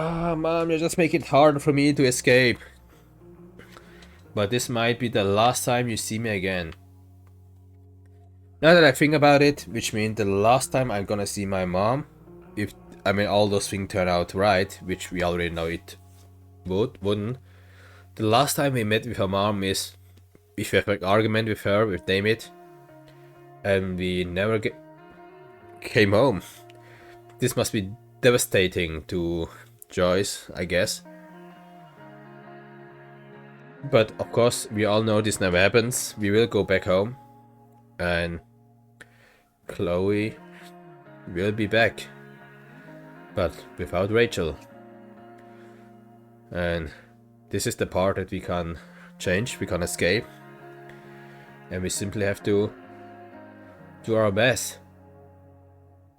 Ah, Mom, you just make it hard for me to escape. But this might be the last time you see me again. Now that I think about it, which means the last time I'm gonna see my mom, if all those things turn out right, which we already know it wouldn't. The last time we met with her mom is if we have an argument with her, with name it, and we never came home. This must be devastating to Joyce, I guess. But of course, we all know this never happens. We will go back home, and Chloe will be back, but without Rachel. And this is the part that we can change, we can escape, and we simply have to do our best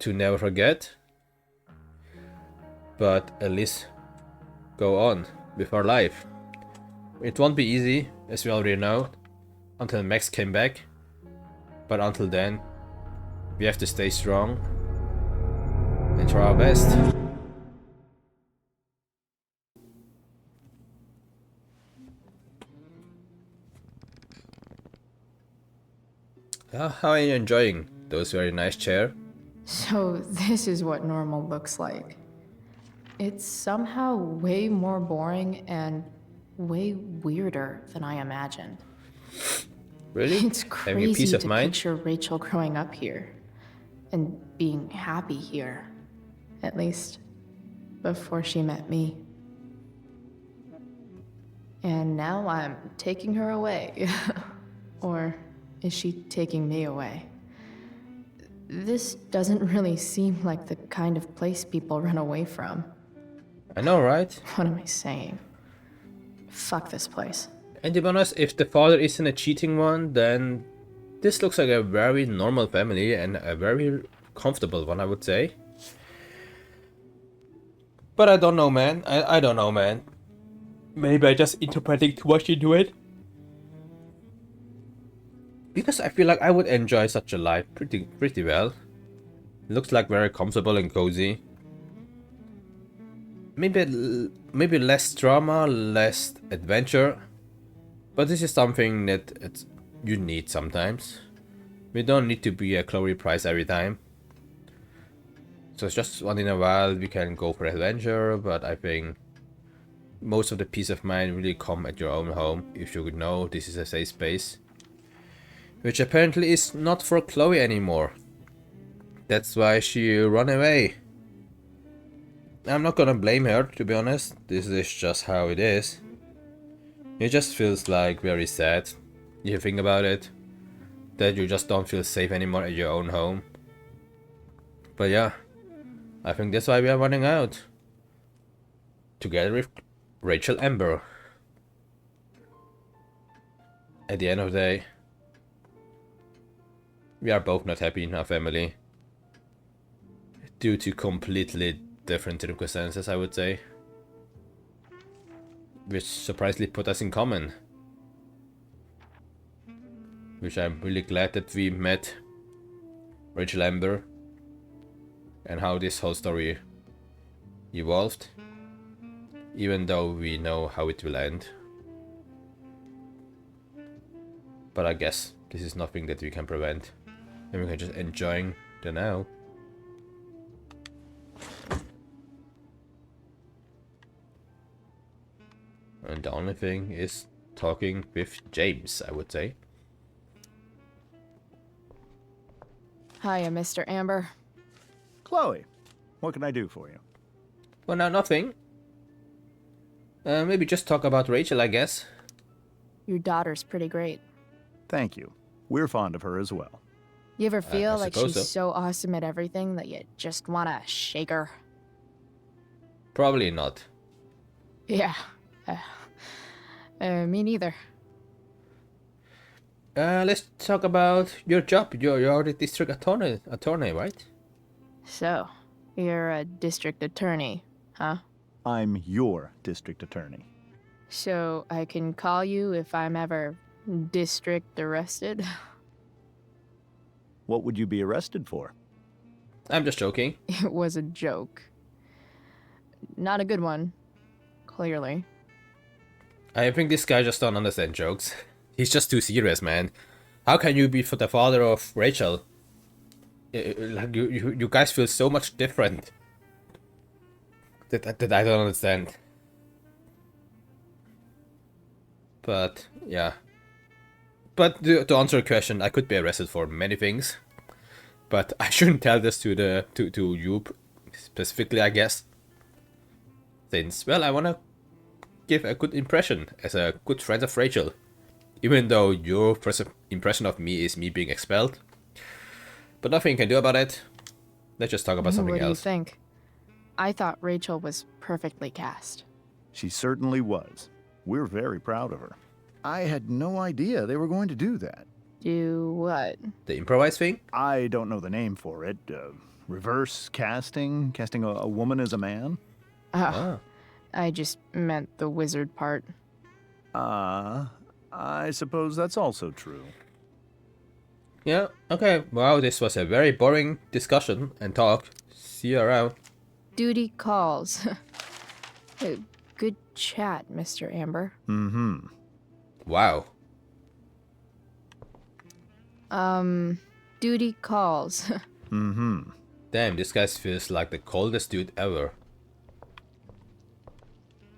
to never forget, but at least go on with our life. It won't be easy, as we already know, until Max came back, but until then, we have to stay strong and try our best. How are you enjoying those very nice chairs? So this is what normal looks like. It's somehow way more boring and way weirder than I imagined. Really? It's Having a peace crazy of to mind? picture Rachel growing up here and being happy here, at least before she met me. And now I'm taking her away. Or is she taking me away? This doesn't really seem like the kind of place people run away from. I know, right? What am I saying? Fuck this place. And to be honest, if the father isn't a cheating one, then this looks like a very normal family and a very comfortable one, I would say. But I don't know, man. I don't know, man. Maybe I just interpreting too much into it. Because I feel like I would enjoy such a life pretty well. It looks like very comfortable and cozy. Maybe less drama, less adventure. But this is something that you need sometimes. We don't need to be a Chloe Price every time. So it's just once in a while we can go for adventure, but I think most of the peace of mind really come at your own home if you know this is a safe space. Which apparently is not for Chloe anymore. That's why she ran away. I'm not gonna blame her, to be honest. This is just how it is. It just feels like very sad. You think about it. That you just don't feel safe anymore at your own home. But yeah, I think that's why we are running out. Together with Rachel Amber. At the end of the day, we are both not happy in our family. Due to completely different circumstances, I would say. Which surprisingly put us in common. Which I'm really glad that we met Rachel Amber. And how this whole story evolved. Even though we know how it will end. But I guess this is nothing that we can prevent. And we can just enjoy the now. And the only thing is talking with James, I would say. Hiya, Mr. Amber. Chloe, what can I do for you? Well, now nothing. Maybe just talk about Rachel, I guess. Your daughter's pretty great. Thank you. We're fond of her as well. You ever feel I like suppose she's so. so awesome at everything that you just wanna shake her? Probably not. Yeah. Me neither. Let's talk about your job. You're the district attorney, right? So, you're a district attorney, huh? I'm your district attorney. So, I can call you if I'm ever district arrested? What would you be arrested for? I'm just joking. It was a joke. not a good one. Clearly. I think this guy just don't understand jokes. He's just too serious, man. How can you be for the father of Rachel? Like you guys feel so much different. That I don't understand. But yeah. But to answer your question, I could be arrested for many things. But I shouldn't tell this to you specifically, I guess. Since, well, I wanna give a good impression as a good friend of Rachel. Even though your first impression of me is me being expelled. But nothing you can do about it. Let's just talk about something What do you else. think? I thought Rachel was perfectly cast. She certainly was. We're very proud of her. I had no idea they were going to do that. Do what? The improvise thing? I don't know the name for it. Reverse casting? Casting a woman as a man? Oh, I just meant the wizard part. I suppose that's also true. Yeah, okay. Wow, this was a very boring discussion and talk. See you around. Duty calls. Good chat, Mr. Amber. Mm-hmm. Wow. Duty calls. Mm-hmm. Damn, this guy feels like the coldest dude ever.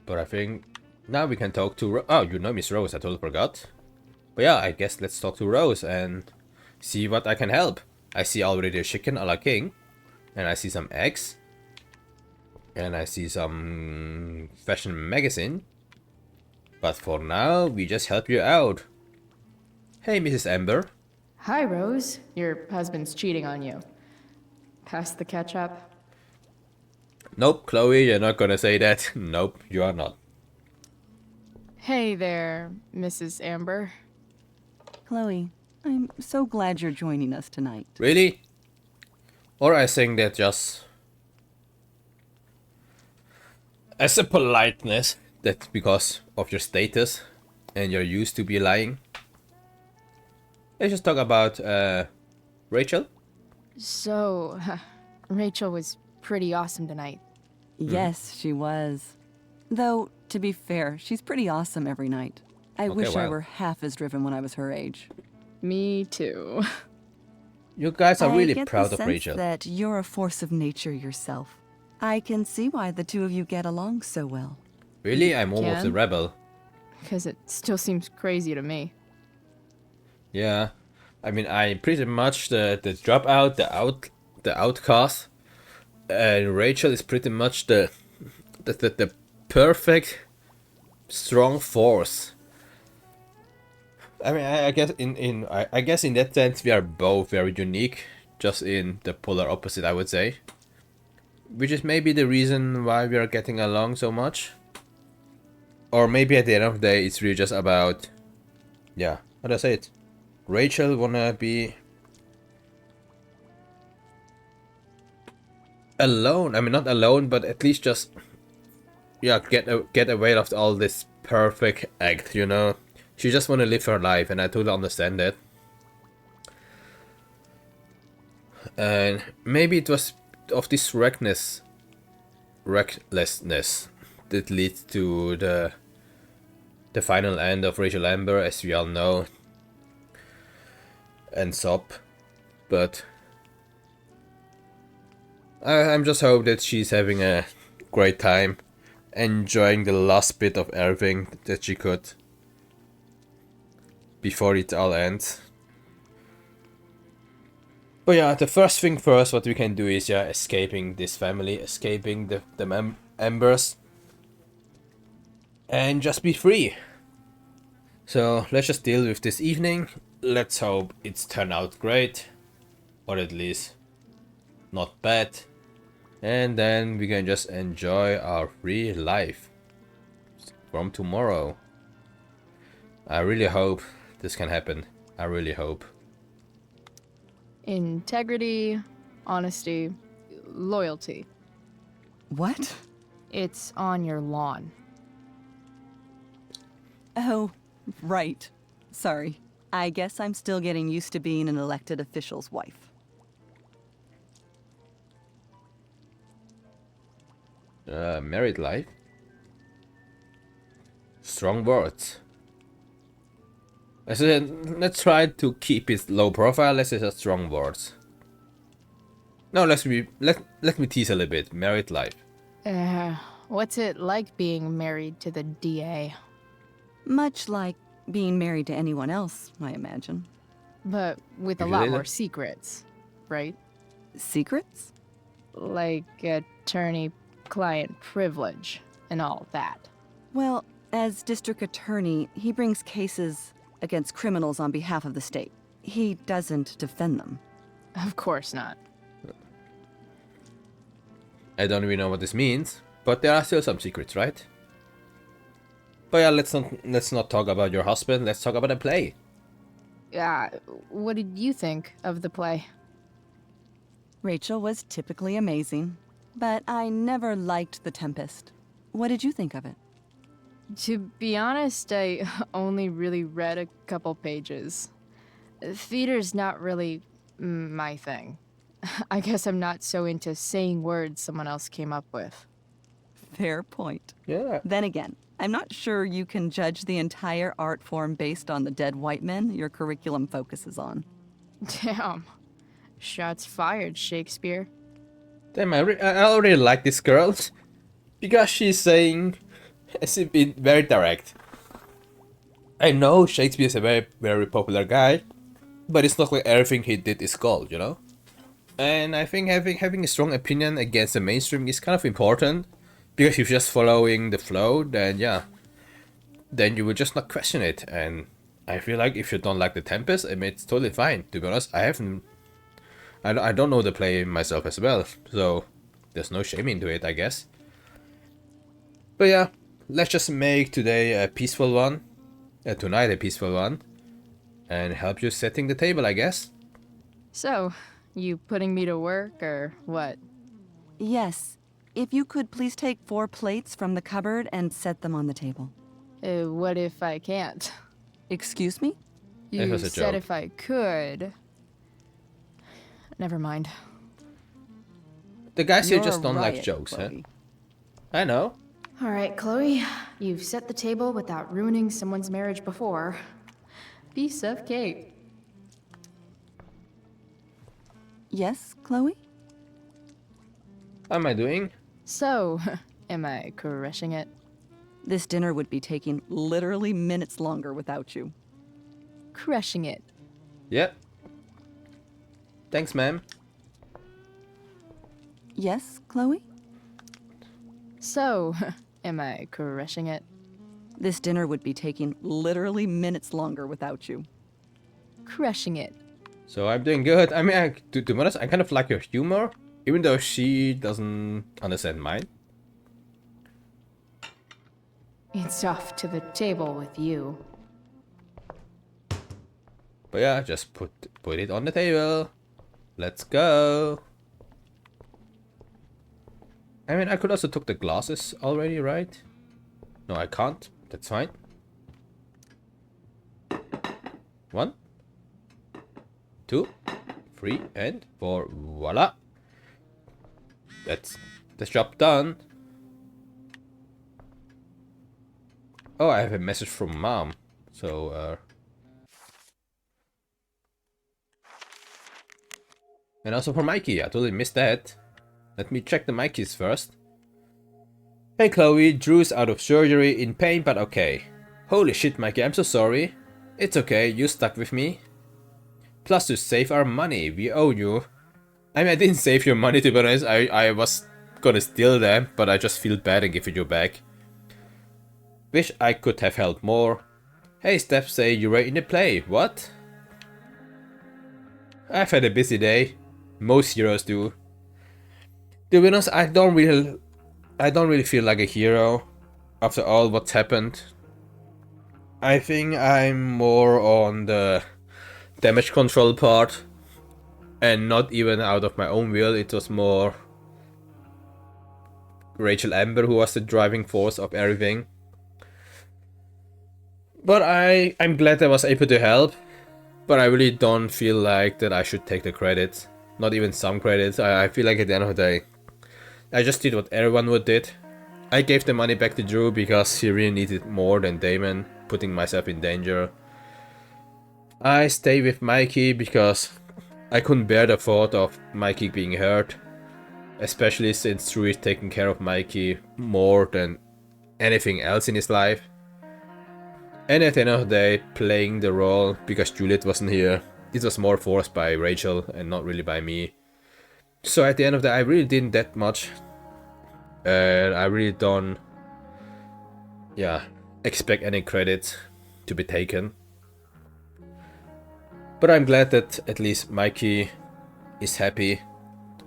But I think now we can talk to oh, you know Miss Rose, I totally forgot. But yeah, I guess let's talk to Rose and see what I can help. I see already a chicken a la king. And I see some eggs. And I see some fashion magazine. But for now, we just help you out. Hey, Mrs. Amber. Hi, Rose. Your husband's cheating on you. Pass the ketchup. Nope, Chloe, you're not gonna say that. Nope, you are not. Hey there, Mrs. Amber. Chloe, I'm so glad you're joining us tonight. Really? Or I think that just as a politeness, that because of your status and you're used to be lying. Let's just talk about Rachel. So, Rachel was pretty awesome tonight. Yes, she was. Though, to be fair, she's pretty awesome every night. I wish I wow. were half as driven when I was her age. Me too. You guys are I really get proud the of sense Rachel. that you're a force of nature yourself. I can see why the two of you get along so well. Really? I'm almost a Can? rebel. Because it still seems crazy to me. Yeah. I mean, I'm pretty much the dropout, the outcast. And Rachel is pretty much the perfect strong force. I mean, I guess I guess in that sense we are both very unique, just in the polar opposite, I would say. Which is maybe the reason why we are getting along so much. Or maybe at the end of the day, it's really just about, yeah, how do I say it? Rachel wanna be alone. I mean, not alone, but at least just, yeah, get away of all this perfect act, you know. She just wanna live her life, and I totally understand that. And maybe it was of this recklessness that leads to the final end of Rachel Amber, as we all know, and Sop. But I'm just hope that she's having a great time, enjoying the last bit of everything that she could before it all ends. But yeah, the first thing first, what we can do is, yeah, escaping this family, escaping the Embers, and just be free. So let's just deal with this evening. Let's hope it's turned out great, or at least not bad. And then we can just enjoy our free life from tomorrow. I really hope this can happen. I really hope. Integrity, honesty, loyalty. What? It's on your lawn. Oh, right. Sorry. I guess I'm still getting used to being an elected official's wife. Married life. Strong words. Let's try to keep it low profile. Let's say strong words. No, let me tease a little bit. Married life. What's it like being married to the DA? Much like being married to anyone else, I imagine. But with a You lot did more it. secrets, right? Secrets? Like attorney-client privilege and all that. Well, as district attorney, he brings cases against criminals on behalf of the state. He doesn't defend them. Of course not. I don't even know what this means, but there are still some secrets, right? But yeah, let's not talk about your husband. Let's talk about the play. Yeah, what did you think of the play? Rachel was typically amazing, but I never liked The Tempest. What did you think of it? To be honest, I only really read a couple pages. Theater's not really my thing. I guess I'm not so into saying words someone else came up with. Fair point. Yeah. Then again, I'm not sure you can judge the entire art form based on the dead white men your curriculum focuses on. Damn. Shots fired, Shakespeare. Damn, I already like this girl because she's saying, she's been very direct. I know Shakespeare is a very, very popular guy, but it's not like everything he did is gold, you know? And I think having a strong opinion against the mainstream is kind of important, because if you're just following the flow, then yeah, then you will just not question it. And I feel like if you don't like The Tempest, I mean, it's totally fine. To be honest, I don't know the play myself as well, so there's no shame into it, I guess. But yeah, let's just make today a peaceful one, tonight a peaceful one, and help you setting the table, I guess. So, you putting me to work or what? Yes. If you could please take 4 plates from the cupboard and set them on the table. What if I can't? Excuse me? It You was a said joke. if I could. Never mind. The guys here You're just a don't like riot, jokes, huh? Chloe. I know. All right, Chloe. You've set the table without ruining someone's marriage before. Piece of cake. Yes, Chloe? How am I doing? So, am I crushing it? This dinner would be taking literally minutes longer without you. Crushing it. Yeah. Thanks, ma'am. Yes, Chloe? So, am I crushing it? This dinner would be taking literally minutes longer without you. Crushing it. So I'm doing good. I mean, to be honest, I kind of like her humor, even though she doesn't understand mine. It's off to the table with you. But yeah, just put it on the table. Let's go. I mean, I could also took the glasses already, right? No, I can't. That's fine. 1, 2, 3, and 4. Voila. That's the job done. Oh, I have a message from mom. So, and also for Mikey. I totally missed that. Let me check the Mikeys first. Hey Chloe, Drew's out of surgery, in pain but okay. Holy shit, Mikey, I'm so sorry. It's okay, you stuck with me. Plus to save our money, we owe you. I mean, I didn't save your money, to be honest. I was gonna steal them, but I just feel bad and give it you back. Wish I could have helped more. Hey, Steph, say you were in the play. What? I've had a busy day. Most heroes do. To be honest, I don't really feel like a hero after all what's happened. I think I'm more on the damage control part, and not even out of my own will. It was more Rachel Amber who was the driving force of everything. But I'm glad I was able to help, but I really don't feel like that I should take the credit. Not even some credits. I feel like at the end of the day, I just did what everyone would did. I gave the money back to Drew because he really needed more than Damon, putting myself in danger. I stay with Mikey because I couldn't bear the thought of Mikey being hurt, especially since Drew is taking care of Mikey more than anything else in his life. And at the end of the day, playing the role, because Juliet wasn't here, it was more forced by Rachel and not really by me. So at the end of the day, I really didn't that much. And I really don't, expect any credit to be taken. But I'm glad that at least Mikey is happy,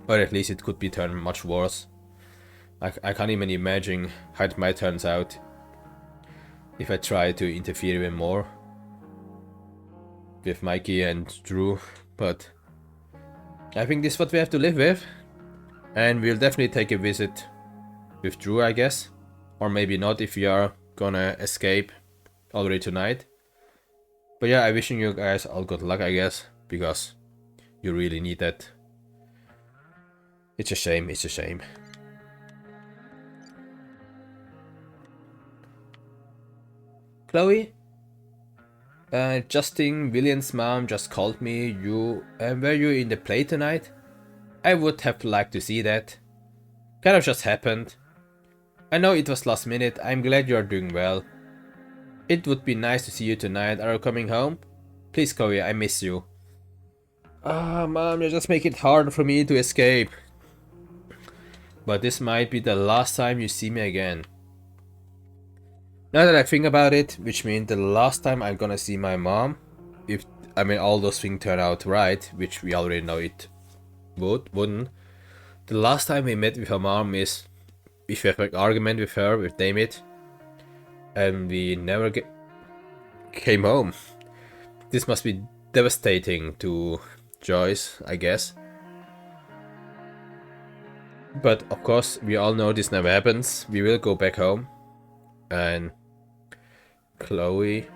or at least it could be turned much worse. I can't even imagine how it might turn out if I try to interfere even more with Mikey and Drew, but I think this is what we have to live with, and we'll definitely take a visit with Drew, I guess, or maybe not if we are gonna escape already tonight. But yeah, I'm wishing you guys all good luck, I guess, because you really need that. It's a shame, it's a shame. Chloe? Justin, William's mom just called me. Were you in the play tonight? I would have liked to see that. Kind of just happened. I know it was last minute. I'm glad you are doing well. It would be nice to see you tonight. Are you coming home? Please, Chloe, I miss you. Mom, you just make it hard for me to escape. But this might be the last time you see me again. Now that I think about it, which means the last time I'm gonna see my mom, if all those things turn out right, which we already know it wouldn't. The last time we met with her mom is if we have an argument with her, with David, and we never came home. This must be devastating to Joyce, I guess. But of course, we all know this never happens. We will go back home, and Chloe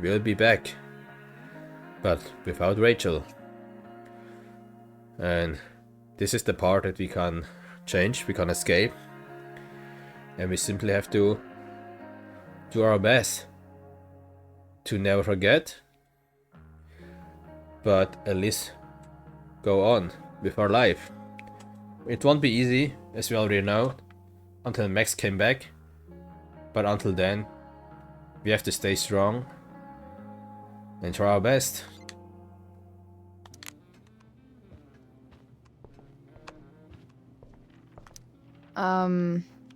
will be back, but without Rachel. And this is the part that we can change, we can escape, and we simply have to do our best to never forget, but at least go on with our life. It won't be easy, as we already know, until Max came back, but until then, we have to stay strong and try our best.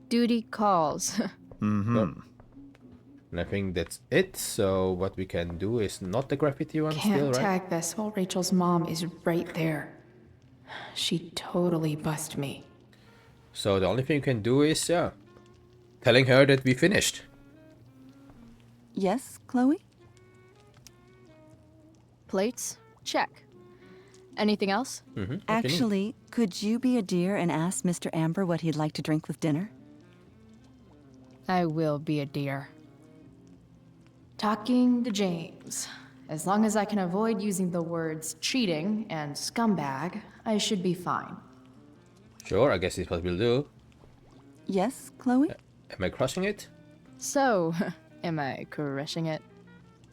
Duty calls. Mm-hmm. And I think that's it, so what we can do is not the graffiti one Can't still, right? tag this while Rachel's mom is right there. She totally bust me. So the only thing you can do is, telling her that we finished. Yes, Chloe? Plates? Check. Anything else? Actually, could you be a dear and ask Mr. Amber what he'd like to drink with dinner? I will be a dear. Talking to James. As long as I can avoid using the words cheating and scumbag, I should be fine. Sure, I guess it's what we'll do. Yes, Chloe? Am I crushing it? So, am I crushing it?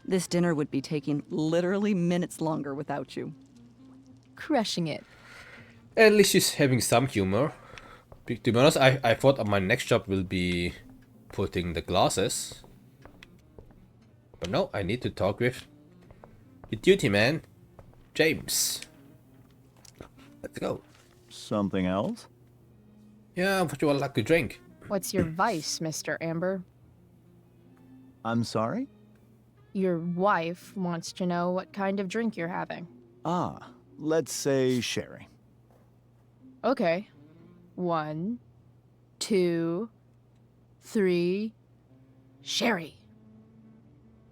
This dinner would be taking literally minutes longer without you. Crushing it. At least she's having some humor. To be honest, I thought my next job will be putting the glasses. But no, I need to talk with the duty man, James. Let's go. Something else? Yeah, what you would like to drink? What's your vice, Mr. Amber? I'm sorry? Your wife wants to know what kind of drink you're having. Ah, let's say sherry. Okay. 1, 2, 3. Sherry.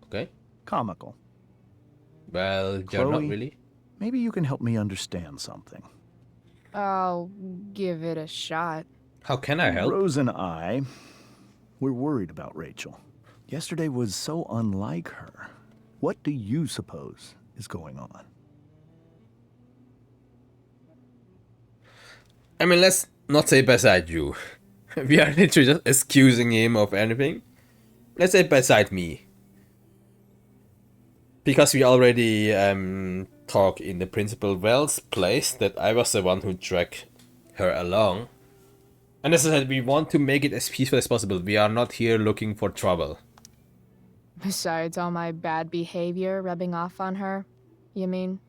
Okay. Comical. Well, you're not Chloe? really. Maybe you can help me understand something. I'll give it a shot. How can I help? Rose and I, we're worried about Rachel. Yesterday was so unlike her. What do you suppose is going on? I mean, let's not say beside you. We are literally just excusing him of anything. Let's say beside me. Because we already talk in the Principal Wells place that I was the one who dragged her along. And as I said, we want to make it as peaceful as possible. We are not here looking for trouble. Besides all my bad behavior rubbing off on her, you mean?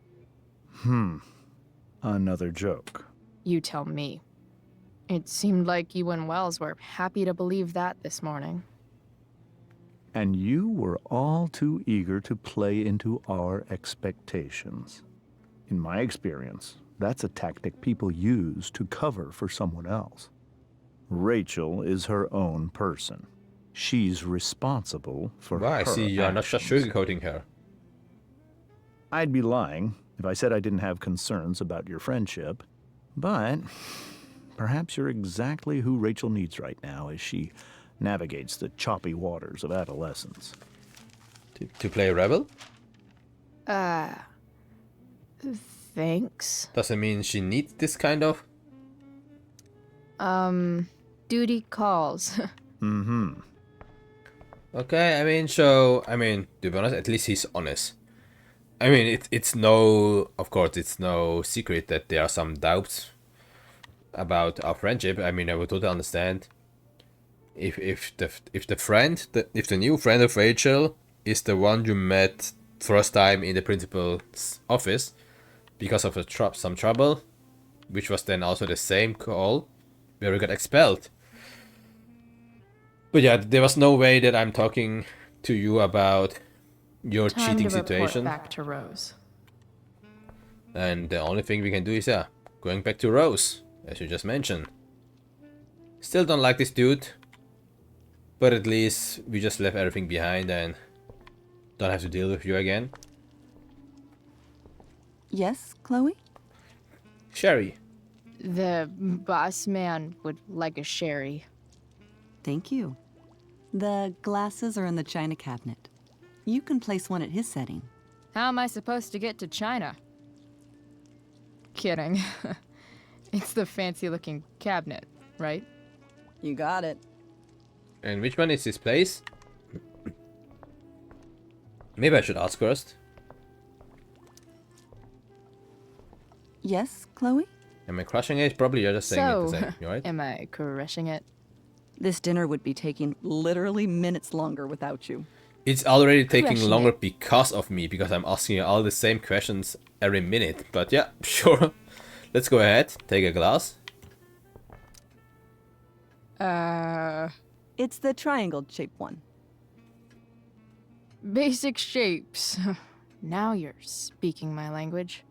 Another joke. You tell me. It seemed like you and Wells were happy to believe that this morning. And you were all too eager to play into our expectations. In my experience, that's a tactic people use to cover for someone else. Rachel is her own person. She's responsible for her I see you are not just actions. sugarcoating her. I'd be lying if I said I didn't have concerns about your friendship, but perhaps you're exactly who Rachel needs right now as she navigates the choppy waters of adolescence. To play rebel? Thanks. Doesn't mean she needs this kind of... Duty calls. Okay, to be honest, at least he's honest. I mean, it's no... Of course, it's no secret that there are some doubts about our friendship. I mean, I would totally understand if the new friend of Rachel is the one you met first time in the principal's office because of some trouble, which was then also the same call where we got expelled. But yeah, there was no way that I'm talking to you about your Time cheating to report situation. back to Rose. And the only thing we can do is, going back to Rose, as you just mentioned. Still don't like this dude, but at least we just left everything behind and don't have to deal with you again. Yes, Chloe? Sherry. The boss man would like a sherry. Thank you. The glasses are in the china cabinet. You can place one at his setting. How am I supposed to get to China? Kidding. It's the fancy-looking cabinet, right? You got it. And which one is his place? Maybe I should ask first. Yes, Chloe? Am I crushing it? Probably you're just saying it the So, same, right? am I crushing it? This dinner would be taking literally minutes longer without you. It's already taking Crushing longer it. because of me, because I'm asking you all the same questions every minute. But yeah, sure. Let's go ahead, take a glass. It's the triangle-shaped one. Basic shapes. Now you're speaking my language.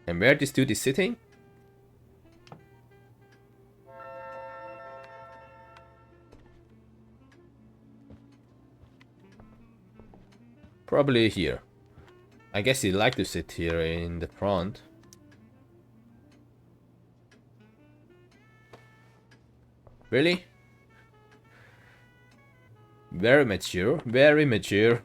And where this dude is sitting? Probably here. I guess he'd like to sit here in the front. Really? Very mature, very mature.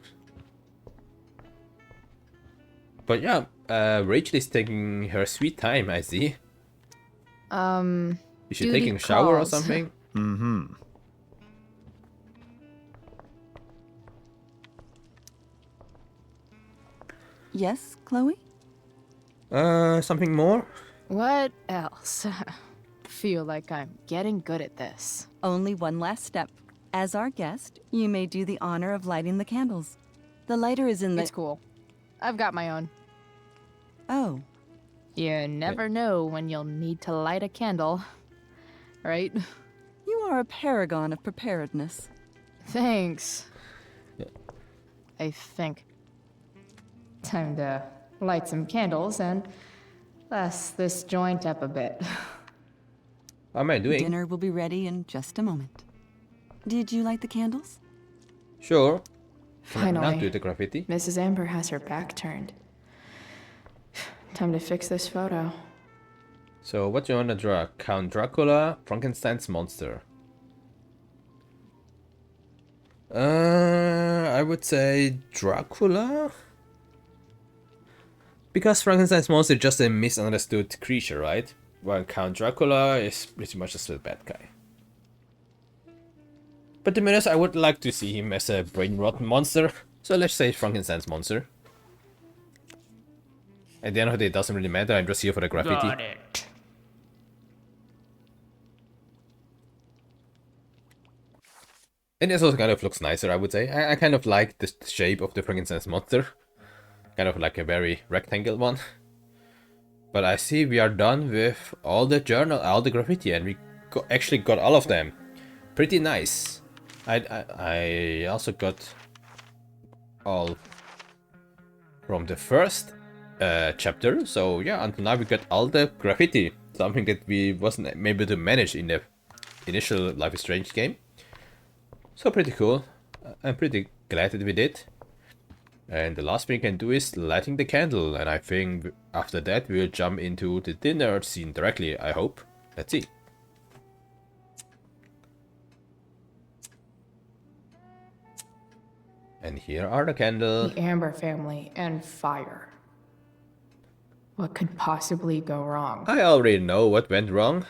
But yeah, Rachel is taking her sweet time, I see. Is she Duty taking a shower or calls. something? Yes, Chloe? Something more? What else? Feel like I'm getting good at this. Only one last step. As our guest, you may do the honor of lighting the candles. The lighter is in the... It's cool. I've got my own. Oh, You never know when you'll need to light a candle. Right? you are a paragon of preparedness. Thanks. I think. Time to light some candles and bless this joint up a bit. How am I doing? Dinner will be ready in just a moment. Did you light the candles? Sure. Can I not do Finally, the graffiti? Mrs. Amber has her back turned. Time to fix this photo. So what do you wanna draw? Count Dracula, Frankenstein's monster. I would say Dracula? Because Frankenstein's monster is just a misunderstood creature, right? while Count Dracula is pretty much just a bad guy. But to be honest, I would like to see him as a brain rot monster. So let's say Frankenstein's monster. At the end of the day, it doesn't really matter. I'm just here for the graffiti. Got it. And this also kind of looks nicer, I would say. I kind of like the shape of the Frankenstein's monster. Kind of like a very rectangle one. But I see we are done with all the graffiti, and we actually got all of them. Pretty nice. I also got all from the first chapter. So yeah, until now we got all the graffiti. Something that we wasn't able to manage in the initial Life is Strange game. So pretty cool. I'm pretty glad that we did. And the last thing we can do is lighting the candle. And I think after that we'll jump into the dinner scene directly, I hope. Let's see. And here are the candles. The Amber family and fire. What could possibly go wrong? I already know what went wrong.